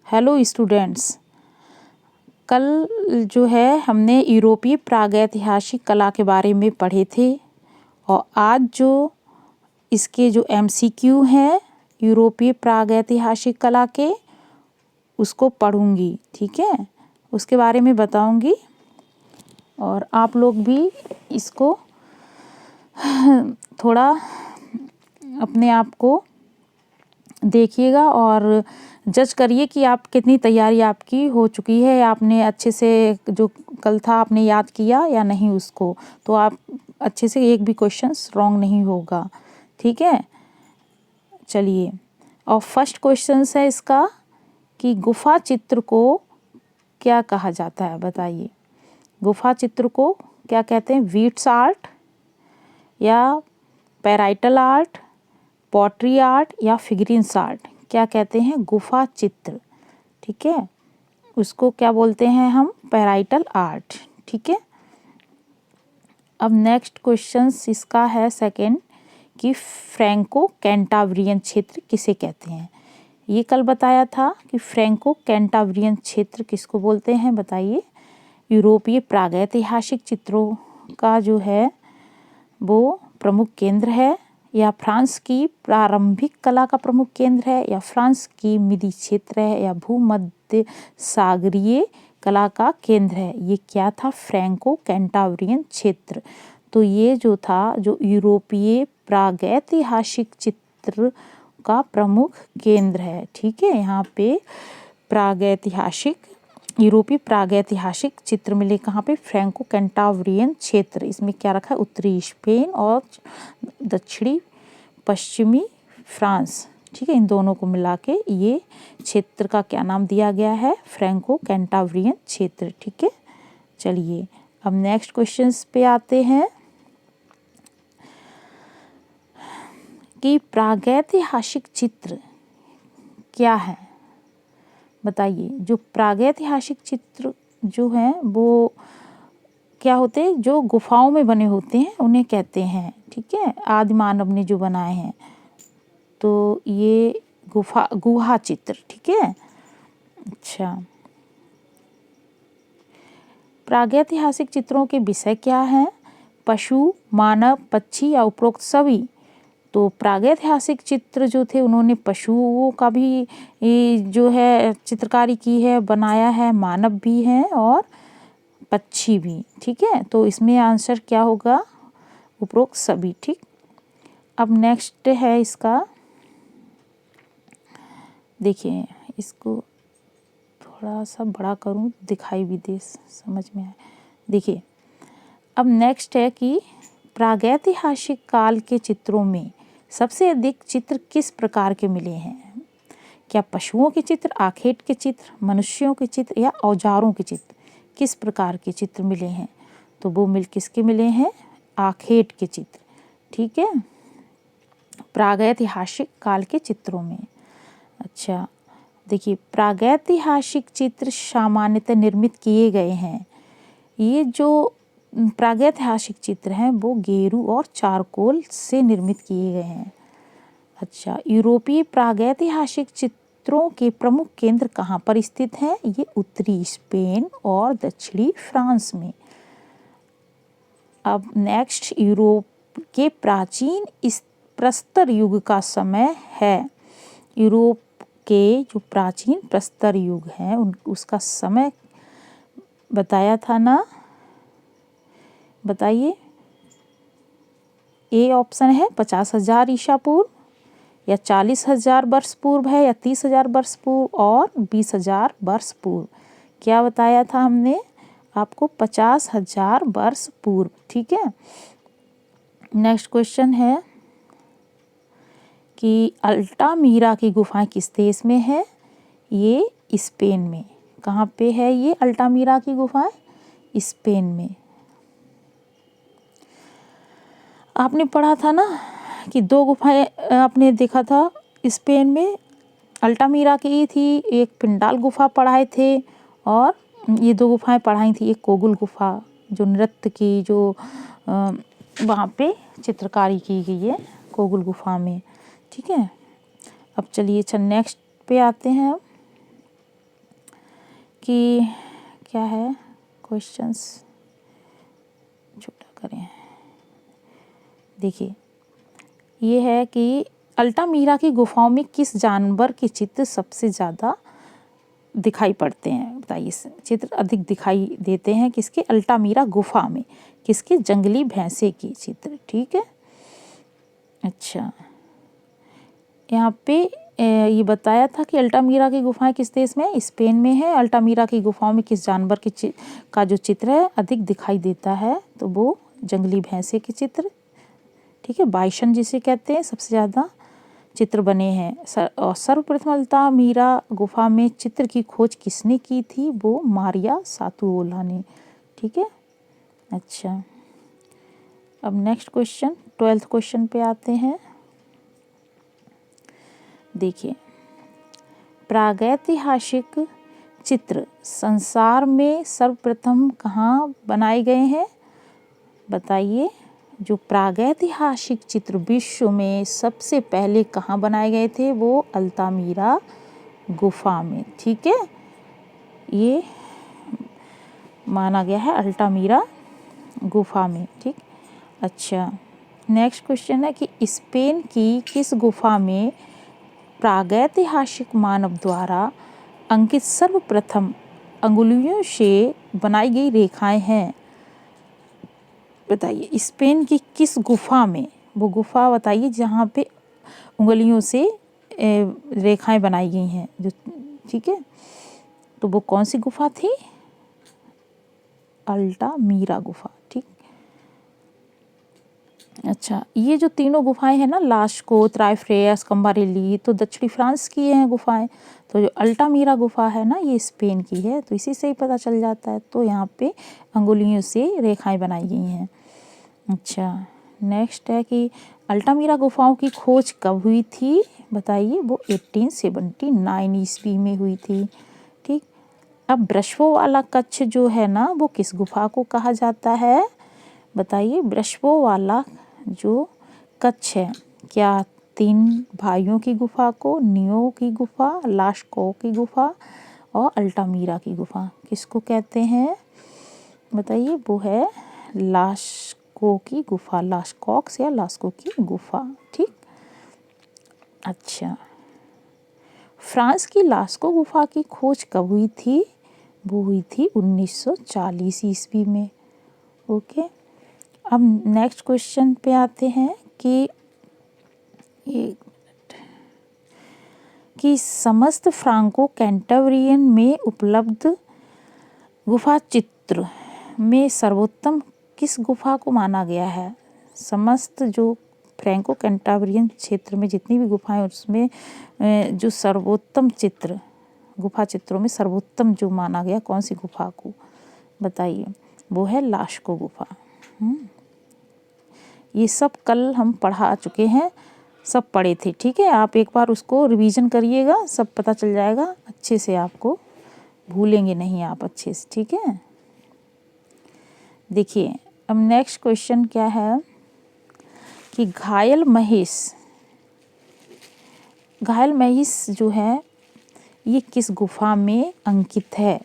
Hello students, कल जो है हमने यूरोपीय प्रागैतिहासिक कला के बारे में पढ़े थे और आज जो इसके जो एमसीक्यू हैं यूरोपीय प्रागैतिहासिक कला के उसको पढ़ूंगी। ठीक है, उसके बारे में बताऊंगी और आप लोग भी इसको थोड़ा अपने आप को देखिएगा और जज करिए कि आप कितनी तैयारी आपकी हो चुकी है, आपने अच्छे से जो कल था आपने याद किया या नहीं उसको, तो आप अच्छे से एक भी क्वेश्चंस रॉन्ग नहीं होगा। ठीक है, चलिए। और फर्स्ट क्वेश्चन है इसका कि गुफा चित्र को क्या कहा जाता है, बताइए। गुफा चित्र को क्या कहते हैं? वीट्स आर्ट या पैराइटल आर्ट, पॉटरी आर्ट या फिगरिन्स आर्ट, क्या कहते हैं? गुफा चित्र। ठीक है, उसको क्या बोलते हैं हम? Parietal art. ठीक है, अब नेक्स्ट क्वेश्चन इसका है सेकंड कि फ्रैंको कैंटाब्रियन क्षेत्र किसे कहते हैं। ये कल बताया था कि फ्रैंको कैंटाब्रियन क्षेत्र किसको बोलते हैं, बताइए। यूरोपीय प्रागैतिहासिक चित्रों का जो है वो प्रमुख केंद्र है, या फ्रांस की प्रारंभिक कला का प्रमुख केंद्र है, या फ्रांस की मिडी क्षेत्र है, या भूमध्य सागरीय कला का केंद्र है। ये क्या था? फ्रैंको कैंटाब्रियन क्षेत्र। तो ये जो था जो यूरोपीय प्रागैतिहासिक चित्र का प्रमुख केंद्र है। ठीक है, यहाँ पे प्रागैतिहासिक यूरोपीय प्रागैतिहासिक चित्र मिले कहाँ पे? फ्रैंको कैंटाब्रियन क्षेत्र। इसमें क्या रखा है? उत्तरी स्पेन और दक्षिणी पश्चिमी फ्रांस। ठीक है, इन दोनों को मिला के ये क्षेत्र का क्या नाम दिया गया है? फ्रैंको कैंटाब्रियन क्षेत्र। ठीक है, चलिए अब नेक्स्ट क्वेश्चन पे आते हैं कि प्रागैतिहासिक चित्र क्या है, बताइए। जो प्रागैतिहासिक चित्र जो हैं वो क्या होते हैं? जो गुफाओं में बने होते हैं उन्हें कहते हैं। ठीक है, आदि मानव ने जो बनाए हैं, तो ये गुहा चित्र। ठीक है, अच्छा। प्रागैतिहासिक चित्रों के विषय क्या हैं? पशु, मानव, पक्षी या उपरोक्त सभी। तो प्रागैतिहासिक चित्र जो थे उन्होंने पशुओं का भी जो है चित्रकारी की है, बनाया है, मानव भी हैं और पक्षी भी। ठीक है, तो इसमें आंसर क्या होगा? उपरोक्त सभी। ठीक, अब नेक्स्ट है इसका, देखिए इसको थोड़ा सा बड़ा करूं, दिखाई भी दे, समझ में आए। देखिए अब नेक्स्ट है कि प्रागैतिहासिक काल के चित्रों में सबसे अधिक चित्र किस प्रकार के मिले हैं? क्या पशुओं के चित्र, आखेट के चित्र, मनुष्यों के चित्र या औजारों के चित्र? किस प्रकार के चित्र मिले हैं? तो वो किसके मिले हैं? आखेट के चित्र। ठीक है, प्रागैतिहासिक काल के चित्रों में। अच्छा, देखिए प्रागैतिहासिक चित्र सामान्यतः निर्मित किए गए हैं। ये जो प्रागैतिहासिक चित्र हैं वो गेरू और चारकोल से निर्मित किए गए हैं। अच्छा, यूरोपीय प्रागैतिहासिक चित्रों के प्रमुख केंद्र कहाँ पर स्थित हैं? ये उत्तरी स्पेन और दक्षिणी फ्रांस में। अब नेक्स्ट, यूरोप के प्राचीन इस प्रस्तर युग का समय है। यूरोप के जो प्राचीन प्रस्तर युग है उसका समय बताया था ना, बताइए। ए ऑप्शन है 50,000 ईसा पूर्व, या 40,000 वर्ष पूर्व है, या 30,000 वर्ष पूर्व और 20,000 वर्ष पूर्व। क्या बताया था हमने आपको? 50,000 वर्ष पूर्व। ठीक है, नेक्स्ट क्वेश्चन है कि अल्टामीरा की गुफाएं किस देश में है? ये स्पेन में। कहाँ पे है ये अल्टामीरा की गुफाएं? स्पेन में। आपने पढ़ा था ना कि दो गुफाएं आपने देखा था स्पेन में, अल्टामीरा की थी, एक पिंडाल गुफा पढ़ाए थे, और ये दो गुफाएं पढ़ाई थी, एक कोगुल गुफा जो नृत्य की जो वहाँ पे चित्रकारी की गई है कोगुल गुफा में। ठीक है, अब चलिए अच्छा नेक्स्ट पे आते हैं। कि क्या है, क्वेश्चंस छोटा करें। देखिए ये है कि अल्टामीरा की गुफाओं में किस जानवर के चित्र सबसे ज़्यादा दिखाई पड़ते हैं, बताइए। चित्र अधिक दिखाई देते हैं किसके, अल्टामीरा गुफा में, किसके, जंगली भैंसे की चित्र, ठीक है। अच्छा, यहाँ पे ये बताया था कि अल्टामीरा की गुफाएं किस देश में, स्पेन में है। अल्टामीरा की गुफाओं में किस जानवर का जो चित्र है अधिक दिखाई देता है, तो वो जंगली भैंसे के चित्र, ठीक है, बाइसन जिसे कहते हैं, सबसे ज़्यादा चित्र बने हैं। और सर्वप्रथम अल्टामीरा गुफा में चित्र की खोज किसने की थी, वो मारिया सातुओला ने, ठीक है। अच्छा, अब नेक्स्ट क्वेश्चन, 12th क्वेश्चन पे आते हैं। देखिए, प्रागैतिहासिक चित्र संसार में सर्वप्रथम कहाँ बनाए गए हैं, बताइए। जो प्रागैतिहासिक चित्र विश्व में सबसे पहले कहाँ बनाए गए थे, वो अल्टामीरा गुफा में, ठीक है। ये माना गया है अल्टामीरा गुफा में, ठीक। अच्छा, नेक्स्ट क्वेश्चन है कि स्पेन की किस गुफा में प्रागैतिहासिक मानव द्वारा अंकित सर्वप्रथम अंगुलियों से बनाई गई रेखाएं हैं, बताइए। स्पेन की किस गुफा में, वो गुफा बताइए जहाँ पे उंगलियों से रेखाएं बनाई गई हैं, जो, ठीक है। तो वो कौन सी गुफा थी, अल्टामीरा गुफा, ठीक। अच्छा, ये जो तीनों गुफाएं हैं ना, लास्को, त्राइफ्रेयस, कम्बारेली, तो दक्षिणी फ्रांस की हैं गुफाएं। तो जो अल्टामीरा गुफा है ना, ये स्पेन की है, तो इसी से ही पता चल जाता है। तो यहाँ पे अंगुलियों से रेखाएं बनाई गई हैं। अच्छा, नेक्स्ट है कि अल्टामीरा गुफाओं की खोज कब हुई थी, बताइए। वो 1879 ईस्वी में हुई थी, ठीक। अब ब्रशवो वाला कच्छ जो है ना, वो किस गुफा को कहा जाता है, बताइए। ब्रशवो वाला जो कच्छ है, क्या 3 भाइयों की गुफा को, नियो की गुफा, लास्को की गुफा और अल्टामीरा की गुफा, किसको कहते हैं, बताइए। वो है लास्को की गुफा, लास्कॉक्स या लास्को की गुफा, ठीक। अच्छा, फ्रांस की लास्को गुफा की खोज कब हुई थी, वो हुई थी 1940 ईस्वी में, ओके। अब नेक्स्ट क्वेश्चन पे आते हैं कि समस्त फ्रांको कैंटेबरियन में उपलब्ध गुफा चित्र में सर्वोत्तम किस गुफा को माना गया है। समस्त जो फ्रैंको कैंटेबरियन क्षेत्र में जितनी भी गुफाएं, उसमें जो सर्वोत्तम चित्र, गुफा चित्रों में सर्वोत्तम जो माना गया कौन सी गुफा को, बताइए। वो है लास्को गुफा। ये सब कल हम पढ़ा चुके हैं, सब पढ़े थे, ठीक है। आप एक बार उसको रिवीजन करिएगा, सब पता चल जाएगा अच्छे से, आपको भूलेंगे नहीं आप अच्छे से, ठीक है। देखिए, अब नेक्स्ट क्वेश्चन क्या है कि घायल महिष जो है ये किस गुफा में अंकित है,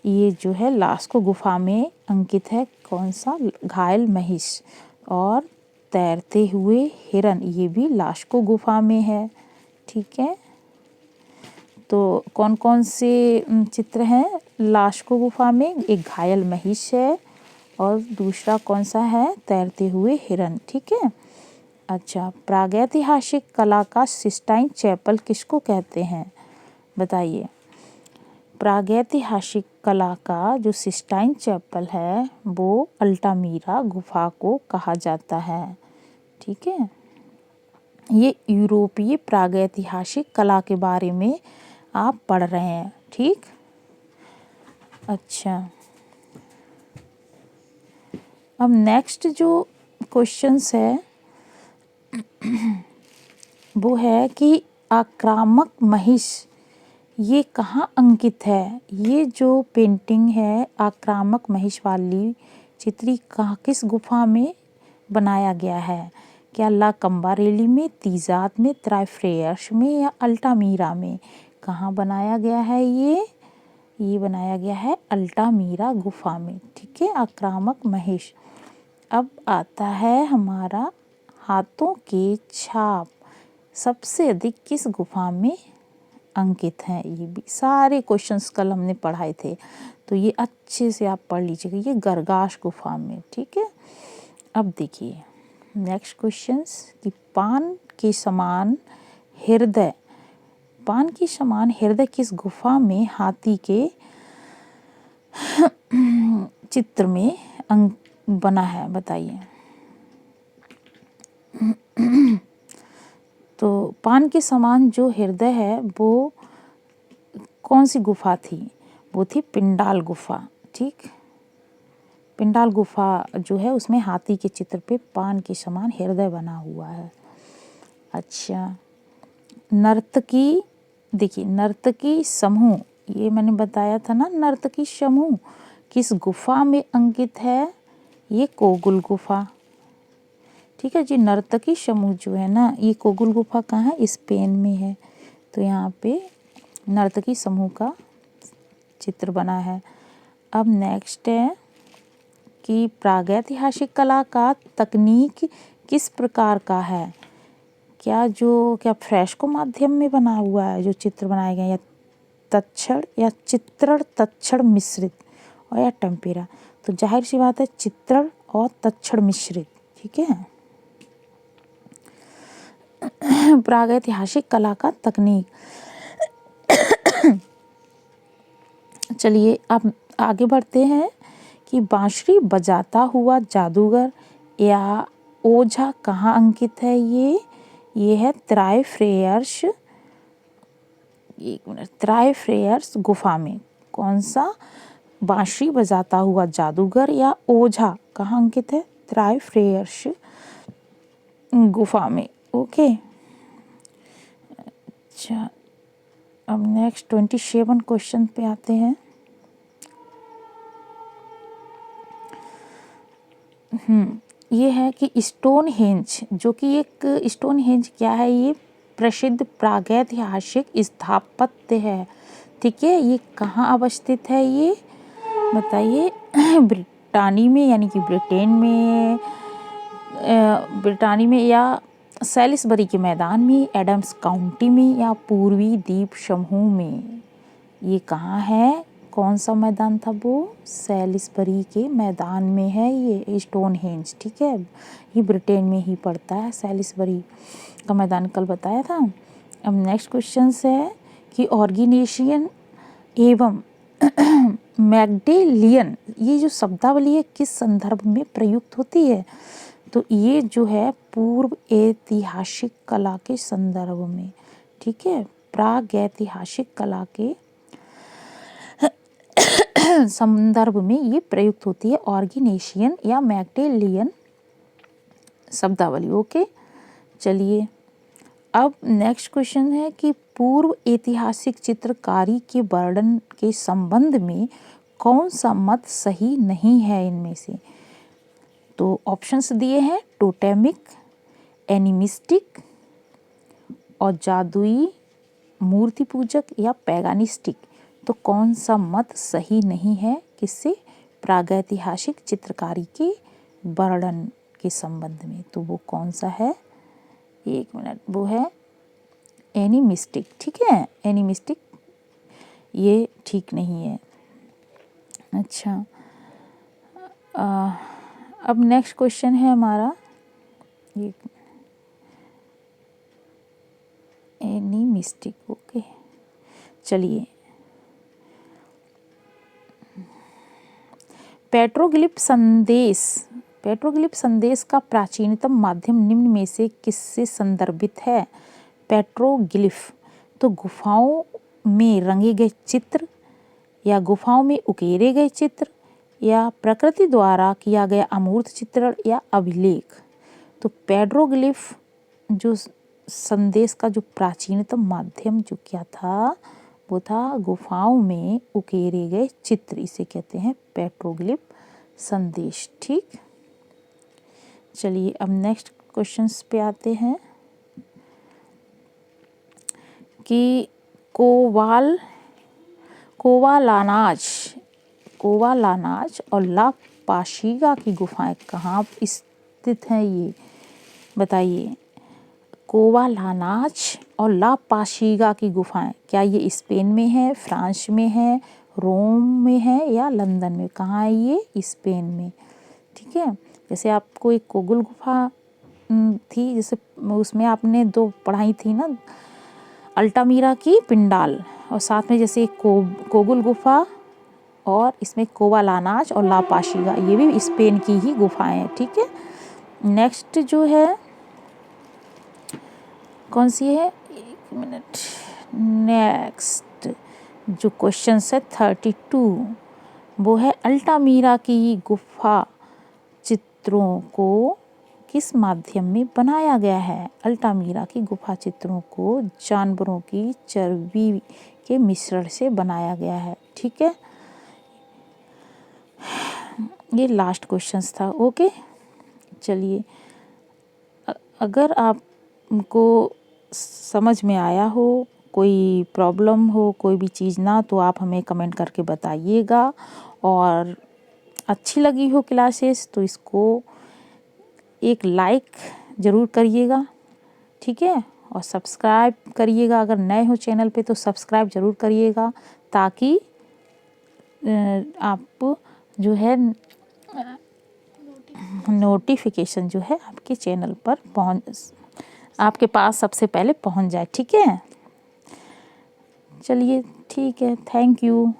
ये जो है लास्को गुफा में अंकित है, कौन सा, घायल महिष। और तैरते हुए हिरन, ये भी लास्को गुफा में है, ठीक है। तो कौन कौन से चित्र हैं लास्को गुफा में, एक घायल महिष है और दूसरा कौन सा है, तैरते हुए हिरन, ठीक है। अच्छा, प्रागैतिहासिक कला का सिस्टाइन चैपल किसको कहते हैं, बताइए। प्रागैतिहासिक कला का जो सिस्टाइन चैपल है वो अल्टामीरा गुफा को कहा जाता है, ठीक है। ये यूरोपीय प्रागैतिहासिक कला के बारे में आप पढ़ रहे हैं, ठीक। अच्छा, अब नेक्स्ट जो क्वेश्चंस है वो है कि आक्रामक महिष ये कहाँ अंकित है। ये जो पेंटिंग है आक्रामक महिष वाली चित्री कहाँ, किस गुफा में बनाया गया है, क्या ला कम्बारेली में, तीजात में, त्राइफ्रेयस में या अल्टामीरा में, कहाँ बनाया गया है ये बनाया गया है अल्टामीरा गुफा में, ठीक है, आक्रामक महेश। अब आता है हमारा हाथों के छाप सबसे अधिक किस गुफा में अंकित हैं। ये भी सारे क्वेश्चंस कल हमने पढ़ाए थे, तो ये अच्छे से आप पढ़ लीजिएगा। ये गरगाश गुफा में, ठीक है। अब देखिए नेक्स्ट क्वेश्चंस कि पान के समान हृदय किस गुफा में हाथी के चित्र में बना है, बताइए। तो पान के समान जो हृदय है वो कौन सी गुफा थी? वो थी पिंडाल गुफा, ठीक। पिंडाल गुफा जो है उसमें हाथी के चित्र पे पान के समान हृदय बना हुआ है। अच्छा, नर्तकी, देखिए नर्तकी समूह, ये मैंने बताया था ना, नर्तकी समूह किस गुफा में अंकित है? ये कोगुल गुफा, ठीक है जी। नर्तकी समूह जो है ना, ये कोगुल गुफा कहाँ है? स्पेन में है। तो यहाँ पे नर्तकी समूह का चित्र बना है। अब नेक्स्ट है कि प्रागैतिहासिक कला का तकनीक किस प्रकार का है? क्या फ्रेस्को माध्यम में बना हुआ है जो चित्र बनाए गए, या चित्रण तत्क्षण मिश्रित, और या टेम्पेरा? तो जाहिर सी बात है चित्रण और तत्क्षण मिश्रित, ठीक है। प्रागैतिहासिक कला का तकनीक। चलिए अब आगे बढ़ते हैं कि बांसुरी बजाता हुआ जादूगर या ओझा कहाँ अंकित है? ये है त्रायफ्रेयर्स गुफा में। कौन सा? बांसुरी बजाता हुआ जादूगर या ओझा कहाँ अंकित है? त्रायफ्रेयर्स गुफा में, ओके। अच्छा, अब नेक्स्ट 27 क्वेश्चन पे आते हैं। ये है कि स्टोनहेंज, जो कि एक स्टोनहेंज क्या है? ये प्रसिद्ध प्रागैतिहासिक स्थापत्य है, ठीक है। ये कहाँ अवस्थित है? ये बताइए। ब्रिटानी में, यानी कि ब्रिटानी में, या सैलिसबरी के मैदान में, एडम्स काउंटी में, या पूर्वी द्वीप समूह में? ये कहाँ है? कौन सा मैदान था वो? सैलिसबरी के मैदान में है ये स्टोनहेंज, ठीक है। ये ब्रिटेन में ही पड़ता है, सैलिसबरी का मैदान कल बताया था। अब नेक्स्ट क्वेश्चन है कि ऑर्गेनेशियन एवं मैग्डेलियन, ये जो शब्दावली है किस संदर्भ में प्रयुक्त होती है? तो ये जो है पूर्व ऐतिहासिक कला के संदर्भ में, ठीक है। प्रागैतिहासिक कला के संदर्भ में ये प्रयुक्त होती है, ऑर्गेनेशियन या मैग्डेलियन शब्दावली, ओके। चलिए अब नेक्स्ट क्वेश्चन है कि पूर्व ऐतिहासिक चित्रकारी के वर्णन के संबंध में कौन सा मत सही नहीं है इनमें से? तो ऑप्शंस दिए हैं टोटेमिक, एनिमिस्टिक और जादुई मूर्ति पूजक या पैगानिस्टिक। तो कौन सा मत सही नहीं है किससे? प्रागैतिहासिक चित्रकारी के वर्णन के संबंध में। तो वो कौन सा है? एक मिनट, वो है एनिमिस्टिक, ठीक है। एनिमिस्टिक ये ठीक नहीं है। अच्छा, अब नेक्स्ट क्वेश्चन है हमारा, एनिमिस्टिक, ओके। चलिए, पेट्रोग्लिफ संदेश का प्राचीनतम माध्यम निम्न में से किससे संदर्भित है? पेट्रोग्लिफ तो गुफाओं में रंगे गए चित्र, या गुफाओं में उकेरे गए चित्र, या प्रकृति द्वारा किया गया अमूर्त चित्रण, या अभिलेख। तो पेट्रोग्लिफ जो संदेश का जो प्राचीनतम माध्यम जो क्या था, वो था गुफाओं में उकेरे गए चित्र, इसे कहते हैं पेट्रोग्लिफ संदेश, ठीक। चलिए अब नेक्स्ट क्वेश्चंस पे आते हैं कि कोवालानाच और ला पाशिगा की गुफाएं कहाँ स्थित हैं, ये बताइए। कोवालानाच और ला पाशिगा की गुफाएं, क्या ये स्पेन में है, फ्रांस में है, रोम में है या लंदन में? कहाँ है ये? स्पेन में। ठीक है। जैसे आपको एक कोगुल गुफा थी, जैसे उसमें आपने 2 पढ़ाई थी ना, अल्टामीरा की पिंडाल, और साथ में जैसे कोगुल गुफा और इसमें कोवालानाच और ला पाशिगा, ये भी स्पेन की ही गुफाएं हैं। ठीक है। नेक्स्ट जो है कौन सी है, 1 मिनट। नेक्स्ट जो क्वेश्चन है 32, वो है अल्टामीरा की गुफा चित्रों को किस माध्यम में बनाया गया है? अल्टामीरा की गुफा चित्रों को जानवरों की चर्बी के मिश्रण से बनाया गया है। ठीक है। ये लास्ट क्वेश्चंस था। ओके, चलिए, अगर आपको समझ में आया हो, कोई प्रॉब्लम हो, कोई भी चीज़ ना, तो आप हमें कमेंट करके बताइएगा। और अच्छी लगी हो क्लासेस तो इसको एक लाइक ज़रूर करिएगा। ठीक है। और सब्सक्राइब करिएगा, अगर नए हो चैनल पे तो सब्सक्राइब ज़रूर करिएगा, ताकि आप जो है नोटिफिकेशन जो है आपके चैनल पर आपके पास सबसे पहले पहुंच जाए। ठीक है। चलिए, ठीक है, थैंक यू।